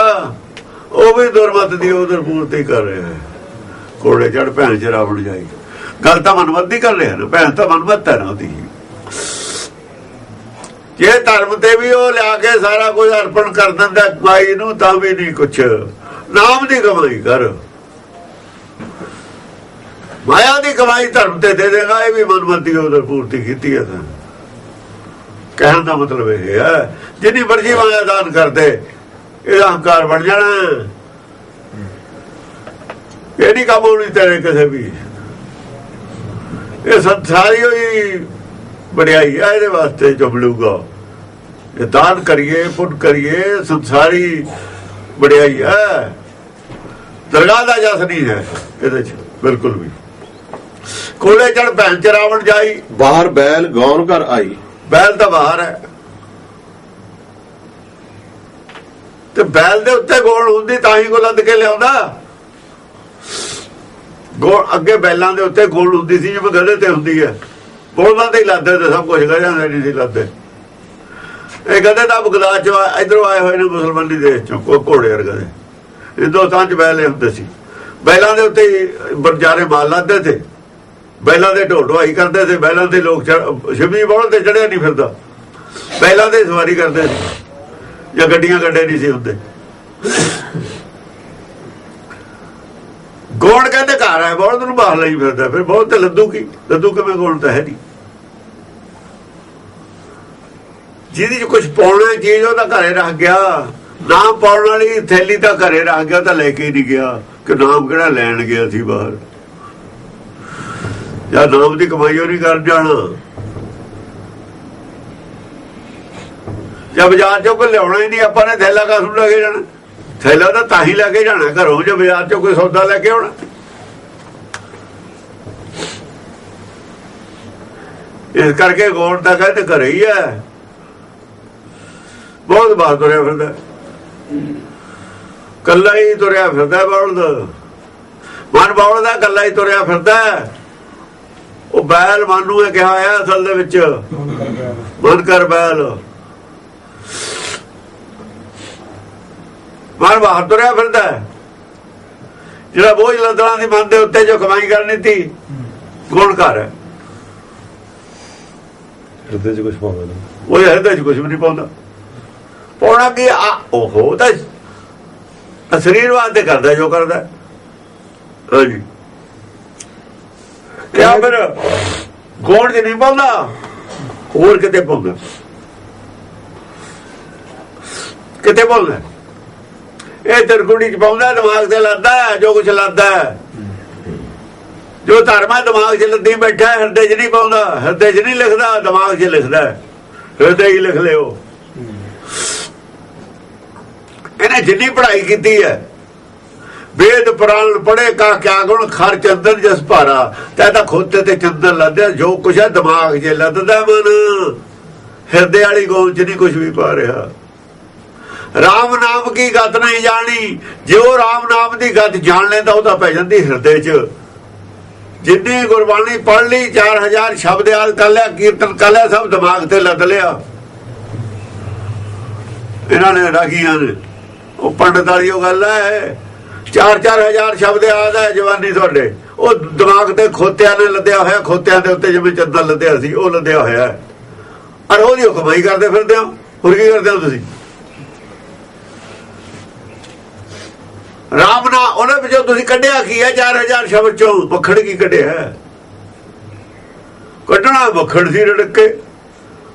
ਉਹ ਵੀ ਦੁਰਮਤ ਦੀ ਉਧਰ ਪੂਰਤੀ ਕਰ ਰਿਹਾ ਹੈ। ਘੋੜੇ ਚੜ ਭੈਣ ਚਰਾਵਣ ਜਾਈ, ਗੱਲ ਤਾਂ ਮਨਮਤ ਦੀ ਕਰ ਰਿਹਾ ਨਾ, ਭੈਣ ਤਾਂ ਮਨਮਤ ਹੈ ਨਾ ਉਹਦੀ। ਜੇ ਧਰਮ ਤੇ ਵੀ ਉਹ ਲਿਆ ਕੇ ਸਾਰਾ ਕੁਝ ਅਰਪਣ ਕਰ ਦਿੰਦਾ ਕਮਾਈ ਨੂੰ, ਤਾਂ ਵੀ ਨਹੀਂ ਕੁਛ। ਨਾਮ ਦੀ ਕਮਾਈ ਕਰ, ਮਾਇਆ ਦੀ ਕਮਾਈ ਧਰਮ ਤੇ ਦੇ ਦੇਗਾ, ਇਹ ਵੀ ਮਨਮਤ ਦੀ ਉਧਰ ਪੂਰਤੀ ਕੀਤੀ ਹੈ। ਕਹਿਣ ਦਾ ਮਤਲਬ ਇਹ ਹੈ ਜਿੰਨੀ ਮਰਜ਼ੀ ਮਾਇਆ ਦਾਨ ਕਰਦੇ ਇਹਦਾ ਹੰਕਾਰ ਬਣ ਜਾਣਾ। ਇਹ ਨਹੀਂ ਕੰਮ ਹੋਣੀ ਤੇਰੇ ਕਿਸੇ ਵੀ। ਇਹ ਸੰਸਾਰੀ ਹੋਈ ਵਡਿਆਈ ਹੈ, ਇਹਦੇ ਵਾਸਤੇ ਜੋ ਮਿਲੂਗਾ। ਇਹ ਦਾਨ ਕਰੀਏ ਪੁੰਨ ਕਰੀਏ ਸੰਸਾਰੀ ਵਡਿਆਈ ਹੈ, ਦਰਗਾਹ ਦਾ ਜਸ ਨਹੀਂ ਹੈ ਇਹਦੇ ਚ ਬਿਲਕੁਲ ਵੀ। ਕੋਲੇ ਚੜ ਭੈਣ ਚ ਰਾਵਣ ਜਾਈ, ਬਾਹਰ ਬੈਲ ਗੌਨ ਘਰ ਆਈ। ਬੈਲ ਤਾਂ ਬਾਹਰ ਹੈ ਤੇ ਬੈਲ ਦੇ ਉੱਤੇ ਗੋਲ ਹੁੰਦੀ ਤਾਂ ਹੀ ਕੋ ਲੱਦ ਕੇ ਲਿਆਉਂਦਾ। ਗੋਲ ਅੱਗੇ ਬੈਲਾਂ ਦੇ ਉੱਤੇ ਗੋਲ ਹੁੰਦੀ ਸੀ ਜਿਵੇਂ ਗਧੇ ਤੇ ਹੁੰਦੀ ਹੈ, ਗੋਲਾਂ ਤੇ ਹੀ ਲੱਦਦੇ ਤੇ ਸਭ ਕੁਝ ਗਧਿਆਂ ਦੇ ਨਹੀਂ ਸੀ ਲੱਦਦੇ। ਇਹ ਗਧੇ ਦਾ ਬਗਦਾਦ ਚ ਇਧਰੋਂ ਆਏ ਹੋਏ ਨੇ ਮੁਸਲਮਾਨੀ ਦੇਸ਼ ਚੋਂ ਘੋੜੇ ਵਰਗੇ ਹਿੰਦੁਸਤਾਨ ਚ ਬੈਲੇ ਹੁੰਦੇ ਸੀ। ਬੈਲਾਂ ਦੇ ਉੱਤੇ ਬਰਜਾਰੇ ਮਾਲ ਲੱਦਦੇ ਤੇ ਬੈਲਾਂ ਦੇ ਢੋਲ ਢੁਆਈ ਕਰਦੇ ਸੀ। ਬੈਲਾਂ ਦੇ ਲੋਕ ਸ਼ਿਵਜੀ ਬੋਲ ਤੇ ਚੜਿਆ ਨਹੀਂ ਫਿਰਦਾ, ਬੈਲਾਂ ਦੇ ਸਵਾਰੀ ਕਰਦੇ ਸੀ ਜਾਂ ਗੱਡੀਆਂ ਗੱਡੇ ਨਹੀਂ ਸੀ ਹੁੰਦੇ। ਗੋਣ ਕਹਿੰਦੇ ਘਰ ਆਏ ਬਹੁਤ ਨੂੰ ਬਾਹਰ ਲਈ ਫਿਰਦਾ, ਫਿਰ ਬਹੁਤ ਤੇ ਲੱਦੂ ਕੀ, ਲੱਦੂ ਕਿਵੇਂ ਗੋਣ ਤਾਂ ਹੈ ਨਹੀਂ। ਜਿਹਦੀ ਚ ਕੁਝ ਪਾਉਣਾ ਚੀਜ਼ ਉਹ ਤਾਂ ਘਰੇ ਰੱਖ ਗਿਆ, ਨਾਮ ਪਾਉਣ ਵਾਲੀ ਥੈਲੀ ਤਾਂ ਘਰੇ ਰੱਖ ਗਿਆ, ਤਾਂ ਲੈ ਕੇ ਨਹੀਂ ਗਿਆ ਕਿ ਨਾਮ ਕਿਹੜਾ ਲੈਣ ਗਿਆ ਸੀ ਬਾਹਰ। ਜਾਂ ਨਾਮ ਦੀ ਕਮਾਈ ਉਹ ਨਹੀਂ ਕਰ ਜਾਣਾ, ਜਾਂ ਬਾਜ਼ਾਰ ਚੋਂ ਕੋਈ ਲਿਆਉਣਾ ਹੀ ਨਹੀਂ ਆਪਾਂ ਨੇ ਥੈਲਾ ਕਾਹਨੂੰ ਲੈ ਕੇ ਜਾਣਾ। ਥੈਲਾ ਤਾਂ ਹੀ ਲੈ ਕੇ ਜਾਣਾ ਘਰੋਂ ਜੇ ਬਾਜ਼ਾਰ ਚੋਂ ਕੋਈ ਸੌਦਾ ਲੈ ਕੇ ਆਉਣਾ। ਇਸ ਕਰਕੇ ਗੌਰ ਤਾਂ ਕਹਿੰਦੇ ਘਰੇ ਹੀ ਹੈ, ਬਹੁਤ ਬਾਹਰ ਤੁਰਿਆ ਫਿਰਦਾ, ਕੱਲਾ ਹੀ ਤੁਰਿਆ ਫਿਰਦਾ। ਬੌਲਦ ਮਨ ਬੌਲਦ ਦਾ ਕੱਲਾ ਹੀ ਤੁਰਿਆ ਫਿਰਦਾ। ਉਹ ਬੈਲ ਮਨ ਨੂੰ ਇਹ ਕਿਹਾ ਹੋਇਆ ਅਸਲ ਦੇ ਵਿੱਚ, ਮਨ ਕਰ ਬੈਲ। ਮਨ ਬਾਹਰ ਤੁਰਿਆ ਫਿਰਦਾ, ਜਿਹੜਾ ਬੋਝ ਲੱਦਣਾ ਦੀ ਮਨ ਦੇ ਉੱਤੇ ਜੋ ਕਮਾਈ ਕਰਨੀ ਤੀ ਗੁਣ ਕਰ ਹੈ। ਹਿਰਦੇ ਚ ਕੁਝ ਪਾਉਂਦਾ ਨਹੀਂ, ਉਹ ਹਿਰਦੇ ਚ ਕੁਝ ਵੀ ਨਹੀਂ ਪਾਉਂਦਾ। ਪਾਉਣਾ ਕੀ ਉਹ ਤਾਂ ਸਰੀਰ ਵਾਸਤੇ ਕਰਦਾ ਜੋ ਕਰਦਾ। ਹਾਂਜੀ ਕਿਆ ਫਿਰ ਗੋਣ ਚ ਨਹੀਂ ਪਾਉਂਦਾ, ਹੋਰ ਕਿਤੇ ਪਾਉਂਦਾ, ਕਿਤੇ ਪਾਉਂਦਾ। ਇਹ ਤਿਰਕੁੜੀ ਚ ਪਾਉਂਦਾ, ਦਿਮਾਗ ਤੇ ਲੱਦਾ ਜੋ ਕੁਛ ਲੱਦਾ। ਜੋ ਧਰਮਾ ਦਿਮਾਗ ਚ ਲੱਦੀ ਬੈਠਾ, ਹਿਰਦੇ ਚ ਨਹੀਂ ਪਾਉਂਦਾ। ਹਿਰਦੇ ਚ ਨਹੀਂ ਲਿਖਦਾ, ਦਿਮਾਗ ਚ ਲਿਖਦਾ। ਹਿਰਦੇ ਹੀ ਲਿਖ ਲਿਓ। ਇਹਨੇ ਜਿੰਨੀ ਪੜ੍ਹਾਈ ਕੀਤੀ ਹੈ, ਵੇਦ ਪੁਰਾਣ ਪੜ੍ਹੇ ਕਾ ਕਿਆ ਗੁਣ ਖਰ ਚੰਦਨ ਜਸ ਭਾਰਾ। ਤਾਂ ਖੋਤੇ ਤੇ ਚੰਦਨ ਲੱਦਿਆ, ਜੋ ਕੁਛ ਹੈ ਦਿਮਾਗ 'ਚ ਲੱਦਦਾ ਮਨ, ਹਿਰਦੇ ਵਾਲੀ ਗੋਲ 'ਚ ਨਹੀਂ ਕੁਛ ਵੀ ਪਾ ਰਿਹਾ। ਰਾਮ ਨਾਮ ਕੀ ਗਤ ਨਹੀਂ ਜਾਣੀ, ਜੇ ਉਹ ਰਾਮ ਨਾਮ ਦੀ ਗਤ ਜਾਣ ਲੈਂਦਾ ਉਹ ਤਾਂ ਪੈ ਜਾਂਦੀ ਹਿਰਦੇ 'ਚ। ਜਿੰਨੀ ਗੁਰਬਾਣੀ ਪੜ੍ਹ ਲਈ, 4000 ਸ਼ਬਦ ਯਾਦ ਕਰ ਲਿਆ, ਕੀਰਤਨ ਕਰ ਲਿਆ, ਸਭ ਦਿਮਾਗ ਤੇ ਲੱਦ ਲਿਆ ਇਹਨਾਂ ਨੇ ਰਾਗੀਆਂ ਨੇ। ਉਹ ਪੰਡਤ ਵਾਲੀ ਉਹ ਗੱਲ ਹੈ, 4-4000 ਸ਼ਬਦ ਯਾਦ ਹੈ ਜਵਾਨੀ ਤੁਹਾਡੇ, ਉਹ ਦਿਮਾਗ ਤੇ ਖੋਤਿਆਂ ਨੇ ਲੱਦਿਆ ਹੋਇਆ। ਖੋਤਿਆਂ ਦੇ ਉੱਤੇ ਜਿਵੇਂ ਚੰਦਨ ਲੱਦਿਆ ਸੀ ਉਹ ਲੱਦਿਆ ਹੋਇਆ। ਅਰ ਉਹਦੀ ਕਮਾਈ ਕਰਦੇ ਫਿਰਦੇ ਹੋ, ਹੋਰ ਕੀ ਕਰਦੇ ਹੋ ਤੁਸੀਂ? ਰਾਮ ਨਾ ਉਹਨਾਂ ਵਿੱਚੋਂ ਤੁਸੀਂ ਕੱਢਿਆ ਕੀ ਹੈ? 4000 ਸ਼ਬਦ ਚੋਂ ਮੱਖਣ ਕੀ ਕੱਢਿਆ? ਕੱਢਣਾ ਮੱਖਣ ਸੀ ਰੜਕ ਕੇ।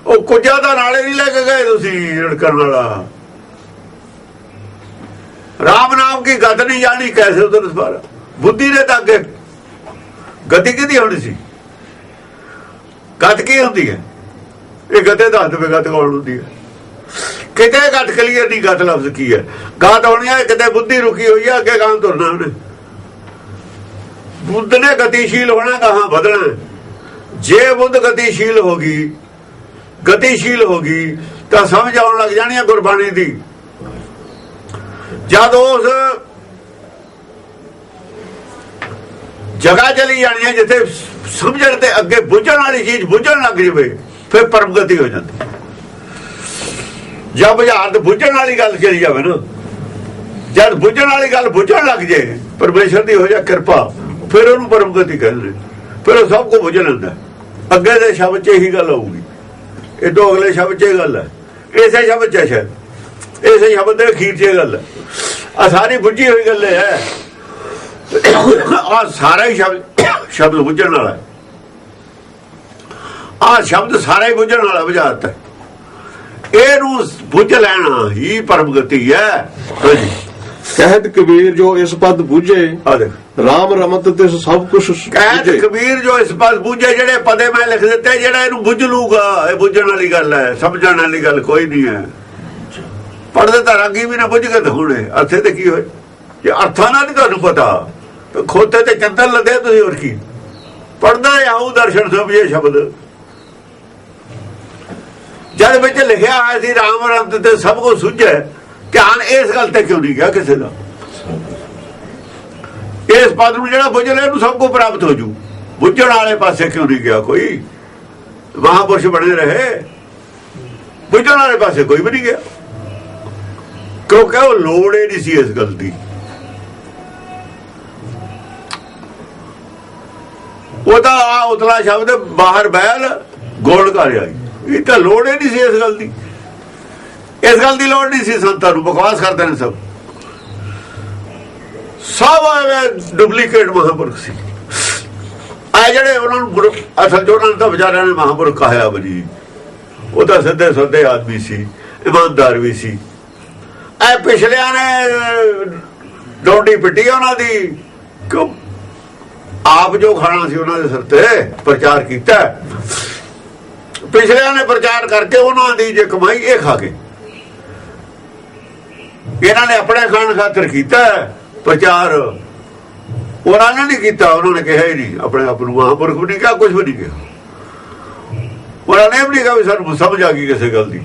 ਉਹ ਕੁਝਾ ਦਾ ਨਾਲੇ ਨਹੀਂ ਲੈ ਕੇ ਗਏ ਤੁਸੀਂ ਰੜਕਣ ਵਾਲਾ। ਰਾਮ ਨਾਮ ਕੀ ਗਤ ਨਹੀਂ ਜਾਣੀ, ਕੈਸੇ ਉਧਰ ਸਵਾਰਾ। ਬੁੱਧੀ ਨੇ ਤਾਂ ਅੱਗੇ ਗਤੀ ਕਿਹਦੀ ਹੋਣੀ ਸੀ? ਗਤ ਕੀ ਹੁੰਦੀ ਹੈ? ਇਹ ਗਤੇ ਦੱਸ ਦੇਵੇ ਗਤ ਕੌਣ ਹੁੰਦੀ ਹੈ। ਕਿਤੇ ਗਤ ਕਲੀਅਰ ਨਹੀਂ, ਗਤ ਲਫ਼ਜ਼ ਕੀ ਹੈ? ਗਤ ਹੋਣੀ ਹੈ ਕਿਤੇ ਬੁੱਧੀ ਰੁਕੀ ਹੋਈ ਹੈ, ਅੱਗੇ ਗਾਂ ਤੁਰਨਾ ਉਹਨੇ। ਬੁੱਧ ਨੇ ਗਤੀਸ਼ੀਲ ਹੋਣਾ, ਕਹਾਂ ਵਧਣਾ। ਜੇ ਬੁੱਧ ਗਤੀਸ਼ੀਲ ਹੋ ਗਈ, ਗਤੀਸ਼ੀਲ ਹੋ ਗਈ ਤਾਂ ਸਮਝ ਆਉਣ ਲੱਗ ਜਾਣੀ ਹੈ ਗੁਰਬਾਣੀ ਦੀ। ਜਦ ਉਸ ਜਗ੍ਹਾ ਚਲੀ ਜਾਣੀ ਹੈ ਜਿੱਥੇ ਸਮਝਣ ਤੇ ਅੱਗੇ ਬੁੱਝਣ ਵਾਲੀ ਚੀਜ਼ ਬੁੱਝਣ ਲੱਗ ਜਾਵੇ, ਫਿਰ ਪਰਮਗਤੀ ਹੋ ਜਾਂਦੀ। ਜਦ ਬੁਝਾਰਤ ਬੁੱਝਣ ਵਾਲੀ ਗੱਲ ਚਲੀ ਜਾਵੇ ਨਾ, ਜਦ ਬੁੱਝਣ ਵਾਲੀ ਗੱਲ ਬੁੱਝਣ ਲੱਗ ਜੇ, ਪਰਮੇਸ਼ਰ ਦੀ ਹੋ ਜਾ ਕਿਰਪਾ, ਫਿਰ ਉਹਨੂੰ ਪਰਮਗਤੀ ਕਹਿੰਦੇ। ਫਿਰ ਉਹ ਸਭ ਕੁਝ ਬੁੱਝ ਲੈਂਦਾ। ਅੱਗੇ ਦੇ ਸ਼ਬਦ 'ਚ ਇਹੀ ਗੱਲ ਆਊਗੀ, ਇਹ ਤੋਂ ਅਗਲੇ ਸ਼ਬਦ 'ਚ ਇਹ ਗੱਲ ਹੈ, ਇਸੇ ਸ਼ਬਦ 'ਚ ਸ਼ਾਇਦ ਇਸੇ ਸ਼ਬਦ ਦੇ ਅਖੀਰ 'ਚ ਇਹ ਗੱਲ ਹੈ। ਆ ਸਾਰੀ ਬੁੱਝੀ ਹੋਈ ਗੱਲ ਹੈ। ਆ ਸਾਰਾ ਹੀ ਸ਼ਬਦ ਬੁੱਝਣ ਵਾਲਾ। ਆ ਸ਼ਬਦ ਸਾਰਾ ਹੀ ਬੁੱਝਣ ਵਾਲਾ ਬੁਝਾਰਤ ਹੈ। ਇਹਨੂੰ ਬੁੱਝ ਲੈਣਾ ਹੀ ਪਰਮ ਗਤੀ ਹੈ। ਹਾਂਜੀ ਕਹਿਤ ਕਬੀਰ ਜੋ ਇਸ ਪਦ ਬੂਝੇ ਆ ਦੇਖ ਰਾਮ ਰਮਤ ਤੇ ਸਭ ਕੁਛ ਕਹਿਤ ਕਬੀਰ ਜੋ ਇਸ ਪਾਸ ਬੁੱਝੇ, ਜਿਹੜੇ ਪਦੇ ਮੈਂ ਲਿਖ ਦਿੱਤੇ ਜਿਹੜਾ ਇਹਨੂੰ ਬੁੱਝ ਲੂਗਾ, ਇਹ ਬੁੱਝਣ ਵਾਲੀ ਗੱਲ ਹੈ, ਸਮਝਣ ਵਾਲੀ ਗੱਲ ਕੋਈ ਨਹੀਂ ਹੈ। ਪੜਦੇ ਤਾਂ ਰਾਗੀ ਵੀ ਨਾ ਬੁੱਝ ਕੇ ਦਿਖਾਉਣੇ ਅਰਥੇ ਤੇ ਕੀ ਹੋਏ, ਜੇ ਅਰਥਾਂ ਨਾਲ ਨਹੀਂ ਤੁਹਾਨੂੰ ਪਤਾ ਤਾਂ ਖੋਤੇ ਤੇ ਚੰਦਨ ਲੱਦੇ ਤੁਸੀਂ, ਹੋਰ ਕੀ ਪੜਦਾ ਆਉ ਦਰਸ਼ਨ ਸਮਝੇ ਸ਼ਬਦ। ਜਦ ਵਿੱਚ ਲਿਖਿਆ ਹੋਇਆ ਸੀ ਰਾਮ ਰਮਤ ਤੇ ਸਭ ਕੁਝ ਸੁਝੇ, ਧਿਆਨ ਇਸ ਗੱਲ ਤੇ ਕਿਉਂ ਨਹੀਂ ਗਿਆ ਕਿਸੇ ਦਾ? ਇਸ ਪਦ ਨੂੰ ਜਿਹੜਾ ਬੁੱਝ ਲੈ ਇਹਨੂੰ ਸਭ ਕੁਝ ਪ੍ਰਾਪਤ ਹੋ ਜੂ, ਬੁੱਝਣ ਵਾਲੇ ਪਾਸੇ ਕਿਉਂ ਨਹੀਂ ਗਿਆ ਕੋਈ? ਮਹਾਂਪੁਰਸ਼ ਬਣੇ ਰਹੇ, ਬੁੱਝਣ ਵਾਲੇ ਪਾਸੇ ਕੋਈ ਵੀ ਨਹੀਂ ਗਿਆ, ਕਿਉਂਕਿ ਉਹ ਲੋੜ ਹੀ ਨਹੀਂ ਸੀ ਇਸ ਗੱਲ ਦੀ। ਉਹਦਾ ਉਤਲਾ ਸ਼ਬਦ ਬਾਹਰ ਬੈਲ ਗੋਲ ਕਰ ਆਈ, ਇਹ ਤਾਂ ਲੋੜ ਹੀ ਨਹੀਂ ਸੀ ਇਸ ਗੱਲ ਦੀ। ਇਸ ਗੱਲ ਦੀ ਲੋੜ ਨਹੀਂ ਸੀ ਸੰਤਾਂ ਨੂੰ, ਬਕਵਾਸ ਕਰਦੇ ਨੇ ਸਭ ਡੁਪਲੀਕੇਟ ਮਹਾਂਪੁਰਖ ਸੀ। ਆ ਜਿਹੜੇ ਉਹਨਾਂ ਨੂੰ ਅਸਲ ਚ ਉਹਨਾਂ ਨੂੰ ਤਾਂ ਵਿਚਾਰਿਆਂ ਨੇ ਮਹਾਂਪੁਰਖ ਕਹਾਇਆ ਬਣੀ, ਉਹ ਤਾਂ ਸਿੱਧੇ ਸਿੱਧੇ ਆਦਮੀ ਸੀ, ਇਮਾਨਦਾਰ ਵੀ ਸੀ। ਇਹ ਪਿਛਲਿਆਂ ਨੇ ਡੋਡੀ ਪਿੱਟੀ ਉਹਨਾਂ ਦੀ, ਕਿਉਂ ਆਪ ਜੋ ਖਾਣਾ ਸੀ ਉਹਨਾਂ ਦੇ ਸਿਰ ਤੇ ਪ੍ਰਚਾਰ ਕੀਤਾ। ਪਿਛਲਿਆਂ ਨੇ ਪ੍ਰਚਾਰ ਕਰਕੇ ਉਹਨਾਂ ਦੀ ਜੇ ਕਮਾਈ ਇਹ ਖਾ ਕੇ, ਇਹਨਾਂ ਨੇ ਆਪਣੇ ਖਾਣ ਖਾਤਰ ਕੀਤਾ ਪ੍ਰਚਾਰ, ਉਹਨਾਂ ਨੇ ਨਹੀਂ ਕੀਤਾ। ਉਹਨਾਂ ਨੇ ਕਿਹਾ ਹੀ ਨਹੀਂ ਆਪਣੇ ਆਪ ਨੂੰ ਮਹਾਂਪੁਰਖ ਵੀ ਨਹੀਂ ਕਿਹਾ, ਕੁਝ ਵੀ ਨਹੀਂ ਕਿਹਾ। ਉਹਨਾਂ ਨੇ ਵੀ ਨਹੀਂ ਕਿਹਾ ਵੀ ਸਾਨੂੰ ਸਮਝ ਆ ਗਈ ਕਿਸੇ ਗੱਲ ਦੀ,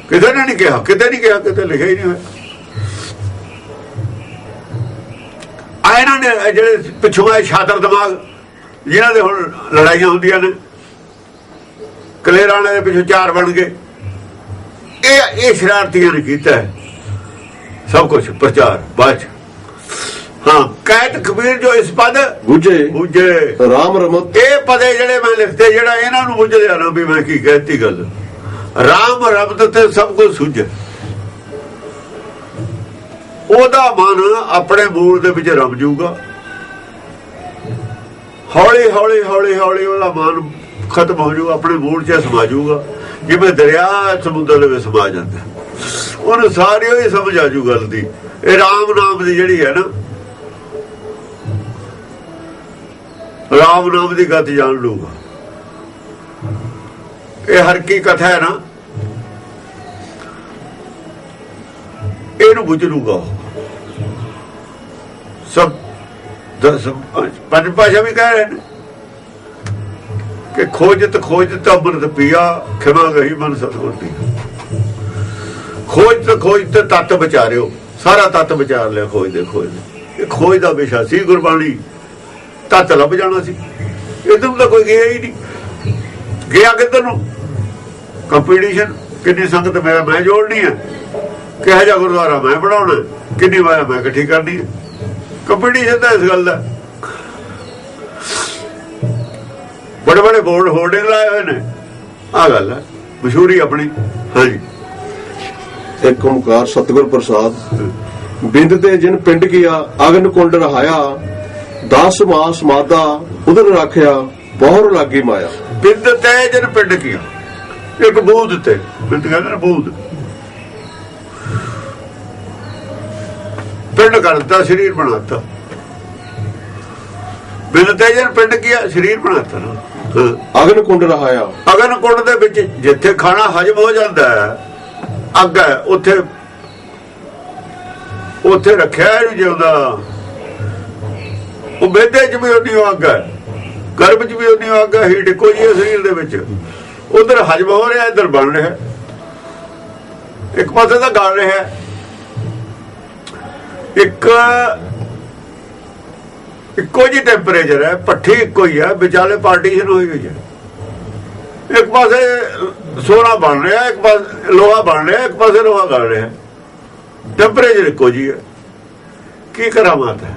ਕਿਸੇ ਨੇ ਨਹੀਂ ਕਿਹਾ, ਕਿਤੇ ਨਹੀਂ ਕਿਹਾ, ਕਿਤੇ ਲਿਖਿਆ ਹੀ ਨਹੀਂ ਹੋਇਆ। ਆ ਇਹਨਾਂ ਨੇ ਜਿਹੜੇ ਪਿੱਛੋਂ ਆਏ ਸ਼ਾਤਰ ਦਿਮਾਗ, ਜਿਨ੍ਹਾਂ ਦੇ ਹੁਣ ਲੜਾਈਆਂ ਹੁੰਦੀਆਂ ਨੇ, ਕਲੇਰਾਣੇ ਦੇ ਪਿੱਛੋਂ ਚਾਰ ਬਣ ਗਏ, ਇਹ ਸ਼ਰਾਰਤੀਆਂ ਨੇ ਕੀਤਾ ਸਭ ਕੁਝ ਪ੍ਰਚਾਰ ਬਾਅਦ। ਹਾਂ ਕਹਿਤ ਕਬੀਰ ਜੋ ਇਸ ਪਦ ਬੁੱਝੇ ਰਾਮ ਰਮਤ, ਇਹ ਪਦੇ ਜਿਹੜੇ ਮੈਂ ਲਿਖਤੇ ਜਿਹੜਾ ਇਹਨਾਂ ਨੂੰ ਬੁੱਝ ਲਿਆ ਨਾ ਵੀ ਮੈਂ ਕੀ ਕਹਿਤੀ ਗੱਲ। ਰਾਮ ਰਮਤ ਤੇ ਸਭ ਕੁਝ ਸੁਝੇ, ਉਹਦਾ ਮਨ ਆਪਣੇ ਮੂਲ ਦੇ ਵਿੱਚ ਰਮ ਜਾਊਗਾ। ਹੌਲੀ ਹੌਲੀ ਹੌਲੀ ਹੌਲੀ ਉਹਦਾ ਮਨ ਖਤਮ ਹੋ ਜਾਊਗਾ, ਆਪਣੇ ਮੂਲ 'ਚ ਸਮਾ ਜਾਊਗਾ, ਜਿਵੇਂ ਦਰਿਆ ਸਮੁੰਦਰ ਦੇ ਵਿੱਚ ਸਮਾ ਜਾਂਦਾ। ਉਹਨੂੰ ਸਾਰੀ ਉਹੀ ਸਮਝ ਆ ਜੂ ਗੱਲ ਦੀ। ਇਹ ਰਾਮ ਨਾਮ ਦੀ ਜਿਹੜੀ ਹੈ ਨਾ, ਰਾਮ ਨਾਮ ਦੀ ਗੱਤ ਜਾਣ ਲੂਗਾ। ਇਹ ਹਰ ਕੀ ਕਥਾ ਹੈ ਨਾ, ਇਹਨੂੰ ਬੁੱਝ ਲੂਗਾ। ਸਭ ਪੰਜ ਭਾਸ਼ਾ ਵੀ ਕਹਿ ਰਹੇ ਨੇ ਕਿ ਖੋਜਤ ਖੋਜਤ ਅੰਮ੍ਰਿਤ ਪੀਆ, ਖਿਮਾ ਗਈ ਮਨ ਸਤਿਗੁਰ ਦੀ। ਖੋਜਤ ਤੱਤ ਵਿਚਾਰਿਓ, ਸਾਰਾ ਤੱਤ ਵਿਚਾਰ ਲਿਆ ਖੋਜਦੇ ਖੋਜਦੇ। ਇਹ ਖੋਜ ਦਾ ਵਿਸ਼ਾ ਸੀ ਗੁਰਬਾਣੀ, ਤੱਤ ਲੱਭ ਜਾਣਾ ਸੀ। ਇੱਧਰ ਤਾਂ ਕੋਈ ਗਿਆ ਹੀ ਨਹੀਂ। ਗਿਆ ਕਿੱਧਰ ਨੂੰ? ਕੰਪੀਟੀਸ਼ਨ, ਕਿੰਨੀ ਸੰਗਤ ਮੈਂ ਜੋੜਨੀ ਹੈ, ਕਿਹੋ ਜਿਹਾ ਗੁਰਦੁਆਰਾ ਮੈਂ ਬਣਾਉਣਾ, ਕਿੰਨੀ ਵਾਰ ਮੈਂ ਇਕੱਠੀ ਕਰਨੀ ਹੈ। ਕੰਪੀਟੀਸ਼ਨ ਤਾਂ ਇਸ ਗੱਲ ਦਾ। ਬੜੇ ਬੜੇ ਬੋਰਡ ਹੋਰਡਿੰਗ ਲਾਏ ਹੋਏ ਨੇ, ਆਹ ਗੱਲ ਹੈ ਮਸ਼ਹੂਰੀ ਆਪਣੀ। ਹਾਂਜੀ ਇੱਕ ਓਮਕਾਰ ਸਤਿਗੁਰ ਪ੍ਰਸਾਦ, ਬਿੰਦ ਤੇ ਜਿਨ ਪਿੰਡ ਕੀਆ ਅਗਨ ਕੁੰਡ ਰਹਾਇਆ, 10 ਮਾਸ ਮਾਦਾ ਉਧਰ ਰੱਖਿਆ ਬਹੁਰ ਲਾਗੀ ਮਾਇਆ। ਬਿੰਦ ਤੇ ਜਿਨ ਪਿੰਡ ਕੀਆ, ਇੱਕ ਬੂਦ ਤੇ, ਬਿੰਦ ਕਹਿੰਦੇ ਨੇ ਬੂਦ, ਪਿੰਡ ਕਰਤਾ, ਸਰੀਰ ਬਣਾਤਾ। ਬਿੰਦ ਤੇ ਜਿਨ ਪਿੰਡ ਕੀਆ, ਸਰੀਰ ਬਣਾਤਾ ਨਾ। ਅਗਨ ਕੁੰਡ ਰਹਾਇਆ, ਅਗਨ ਕੁੰਡ ਦੇ ਵਿੱਚ ਜਿੱਥੇ ਖਾਣਾ ਹਜਮ ਹੋ ਜਾਂਦਾ ਹੈ, ਅੱਗ ਹੈ, ਉੱਥੇ ਰੱਖਿਆ ਇਹਨੂੰ ਜਿਉਂਦਾ। ਉਹ ਬੇਦੇ ਚ ਵੀ ਉਨੀ ਅੱਗ ਹੈ, ਗਰਭ ਚ ਵੀ ਉਨੀ ਅੱਗ ਹੈ, ਹੀਟ ਇੱਕੋ ਜਿਹੀ ਹੈ ਸਰੀਰ ਦੇ ਵਿੱਚ। ਉਧਰ ਹਜਮ ਹੋ ਰਿਹਾ, ਇੱਧਰ ਬਣ ਰਿਹਾ, ਇੱਕ ਪਾਸੇ ਤਾਂ ਗਲ ਰਿਹਾ, ਇੱਕੋ ਜਿਹੀ ਟੈਂਪਰੇਚਰ ਹੈ, ਭੱਠੀ ਇੱਕੋ ਹੀ ਹੈ, ਵਿਚਾਲੇ ਪਾਰਟੀਸ਼ਨ ਹੋਈ ਹੋਈ ਹੈ। ਇੱਕ ਪਾਸੇ ਸੋਨਾ ਬਣ ਰਿਹਾ, ਇੱਕ ਪਾਸੇ ਲੋਹਾ ਬਣ ਰਿਹਾ, ਇੱਕ ਪਾਸੇ ਲੋਹਾ ਗਲ ਰਿਹਾ, ਟੈਂਪਰੇਚਰ ਇੱਕੋ ਜਿਹੀ ਹੈ। ਕੀ ਕਰਾਮਾਤ ਹੈ।